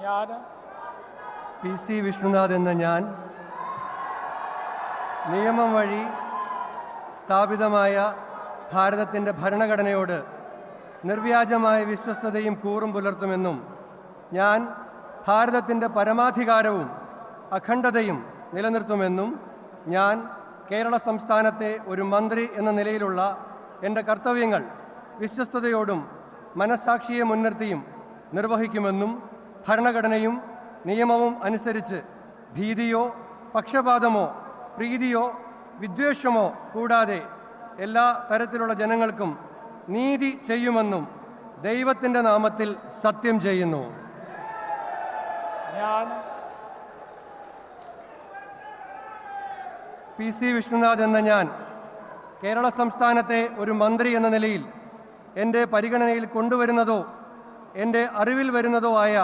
ഞാൻ PC വിഷ്ണുനാഥ് എന്ന ഞാൻ നിയമം വഴി സ്ഥാപിതമായ ഭാരതത്തിൻ്റെ ഭരണഘടനയോട് നിർവ്യാജമായ വിശ്വസ്തതയും കൂറും പുലർത്തുമെന്നും ഞാൻ ഭാരതത്തിൻ്റെ പരമാധികാരവും അഖണ്ഡതയും നിലനിർത്തുമെന്നും ഞാൻ കേരള സംസ്ഥാനത്തെ ഒരു മന്ത്രി എന്ന നിലയിലുള്ള എൻ്റെ കർത്തവ്യങ്ങൾ വിശ്വസ്തയോടും മനസ്സാക്ഷിയെ മുൻനിർത്തിയും നിർവഹിക്കുമെന്നും ഭരണഘടനയും നിയമവും അനുസരിച്ച് ഭീതിയോ പക്ഷപാതമോ പ്രീതിയോ വിദ്വേഷമോ കൂടാതെ എല്ലാ തരത്തിലുള്ള ജനങ്ങൾക്കും നീതി ചെയ്യുമെന്നും ദൈവത്തിൻ്റെ നാമത്തിൽ സത്യം ചെയ്യുന്നു. ഞാൻ PC വിഷ്ണുനാഥ് എന്ന ഞാൻ കേരള സംസ്ഥാനത്തെ ഒരു മന്ത്രി എന്ന നിലയിൽ എൻ്റെ പരിഗണനയിൽ കൊണ്ടുവരുന്നതോ എൻ്റെ അറിവിൽ വരുന്നതോ ആയ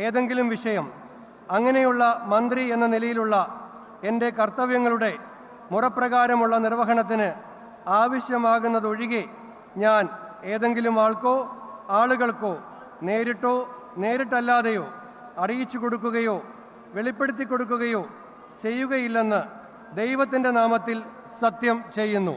ഏതെങ്കിലും വിഷയം അങ്ങനെയുള്ള മന്ത്രി എന്ന നിലയിലുള്ള എൻ്റെ കർത്തവ്യങ്ങളുടെ മുറപ്രകാരമുള്ള നിർവഹണത്തിന് ആവശ്യമാകുന്നതൊഴികെ ഞാൻ ഏതെങ്കിലും ആൾക്കോ ആളുകൾക്കോ നേരിട്ടോ നേരിട്ടല്ലാതെയോ അറിയിച്ചു കൊടുക്കുകയോ വെളിപ്പെടുത്തി കൊടുക്കുകയോ ചെയ്യുകയില്ലെന്ന് ദൈവത്തിൻ്റെ നാമത്തിൽ സത്യം ചെയ്യുന്നു.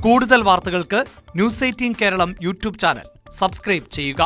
കൂടുതൽ വാർത്തകൾക്ക് news 18 Keralam YouTube channel subscribe ചെയ്യുക.